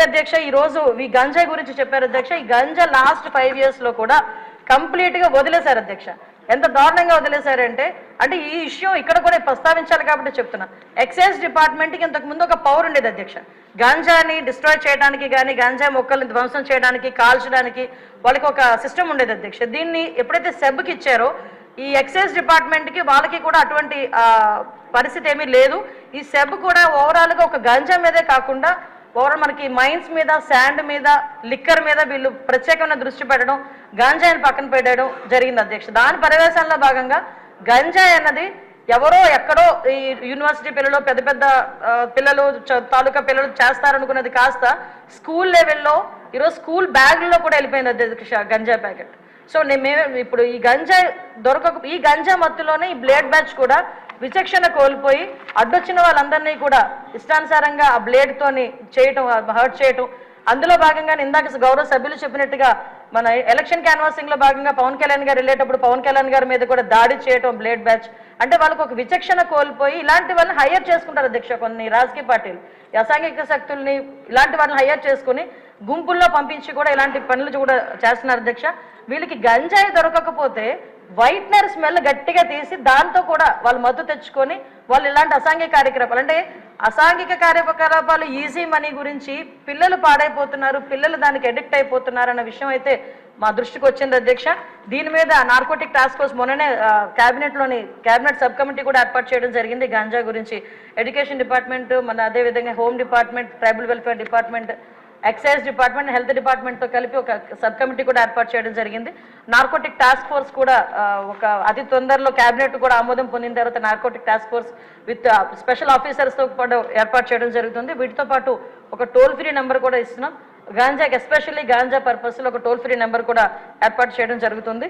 అధ్యక్ష ఈ రోజు ఈ గంజాయి గురించి చెప్పారు అధ్యక్ష. ఈ గంజా లాస్ట్ 5 years లో కూడా కంప్లీట్ గా వదిలేశారు అధ్యక్ష. ఎంత దారుణంగా వదిలేశారంటే అంటే ఈ ఇష్యూ ఇక్కడ కూడా ప్రస్తావించాలి కాబట్టి చెప్తున్నా. ఎక్సైజ్ డిపార్ట్మెంట్కి ఇంతకు ముందు ఒక పవర్ ఉండేది అధ్యక్ష. గాంజాని డిస్ట్రాయ్ చేయడానికి కానీ గాంజా మొక్కల్ని ధ్వంసం చేయడానికి కాల్చడానికి వాళ్ళకి ఒక సిస్టమ్ ఉండేది అధ్యక్ష. దీన్ని ఎప్పుడైతే సెబ్కి ఇచ్చారో ఈ ఎక్సైజ్ డిపార్ట్మెంట్కి వాళ్ళకి కూడా అటువంటి పరిస్థితి ఏమీ లేదు. ఈ సెబ్ కూడా ఓవరాల్గా ఒక గంజా మీదే కాకుండా ఓవరాల్ మనకి మైన్స్ మీద శాండ్ మీద లిక్కర్ మీద వీళ్ళు ప్రత్యేకమైన దృష్టి పెట్టడం గంజాయిని పక్కన పెట్టడం జరిగింది అధ్యక్ష. దాని పర్యవేశంలో భాగంగా గంజాయి అన్నది ఎవరో ఎక్కడో ఈ యూనివర్సిటీ పిల్లలు పెద్ద పెద్ద పిల్లలు తాలూకా పిల్లలు చేస్తారనుకున్నది కాస్త స్కూల్ లెవెల్లో ఈరోజు స్కూల్ బ్యాగ్లో కూడా వెళ్ళిపోయింది అధ్యక్ష గంజాయి ప్యాకెట్. సో మేము ఇప్పుడు ఈ గంజాయి ఈ గంజా మత్తులోనే ఈ బ్లేడ్ బ్యాచ్ కూడా విచక్షణ కోల్పోయి అడ్డొచ్చిన వాళ్ళందరినీ కూడా ఇష్టానుసారంగా ఆ బ్లేడ్తోని చేయటం హర్ట్ చేయటం. అందులో భాగంగానే ఇందాక గౌరవ సభ్యులు చెప్పినట్టుగా మన ఎలక్షన్ క్యాన్వాసింగ్ లో భాగంగా పవన్ కళ్యాణ్ గారు వెళ్ళేటప్పుడు పవన్ కళ్యాణ్ గారి మీద కూడా దాడి చేయటం బ్లేడ్ బ్యాచ్. అంటే వాళ్ళకు ఒక విచక్షణ కోల్పోయి ఇలాంటి వాళ్ళని హైయర్ చేసుకుంటారు అధ్యక్ష. కొన్ని రాజకీయ పార్టీలు అసాంఘిక శక్తుల్ని ఇలాంటి వాళ్ళని హైయర్ చేసుకుని గుంపుల్లో పంపించి కూడా ఇలాంటి పనులు కూడా చేస్తున్నారు అధ్యక్ష. వీళ్ళకి గంజాయి దొరకకపోతే వైట్నర్ స్మెల్ గట్టిగా తీసి దాంతో కూడా వాళ్ళు మద్దతు తెచ్చుకొని వాళ్ళు ఇలాంటి అసాంఘిక కార్యకలాపాలు అంటే అసాంఘిక కార్యకలాపాలు ఈజీ మనీ గురించి పిల్లలు పాడైపోతున్నారు, పిల్లలు దానికి అడిక్ట్ అయిపోతున్నారు అన్న విషయం అయితే మా దృష్టికి వచ్చింది అధ్యక్ష. దీని మీద నార్కోటిక్ టాస్క్ ఫోర్స్ మొన్ననే క్యాబినెట్ సబ్ కమిటీ కూడా ఏర్పాటు చేయడం జరిగింది. గంజా గురించి ఎడ్యుకేషన్ డిపార్ట్మెంట్ మన అదేవిధంగా home department, tribal welfare department, excise department, health డిపార్ట్మెంట్తో కలిపి ఒక సబ్ కమిటీ కూడా ఏర్పాటు చేయడం జరిగింది. నార్కోటిక్ టాస్క్ ఫోర్స్ కూడా ఒక అతి తొందరలో క్యాబినెట్ కూడా ఆమోదం పొందిన తర్వాత narcotic task force with special ఆఫీసర్స్తో పాటు ఏర్పాటు చేయడం జరుగుతుంది. వీటితో పాటు ఒక టోల్ ఫ్రీ నెంబర్ కూడా ఇస్తున్నాం. గాంజాకి ఎస్పెషల్లీ గాంజా పర్పస్లో ఒక టోల్ ఫ్రీ నెంబర్ కూడా ఏర్పాటు చేయడం జరుగుతుంది.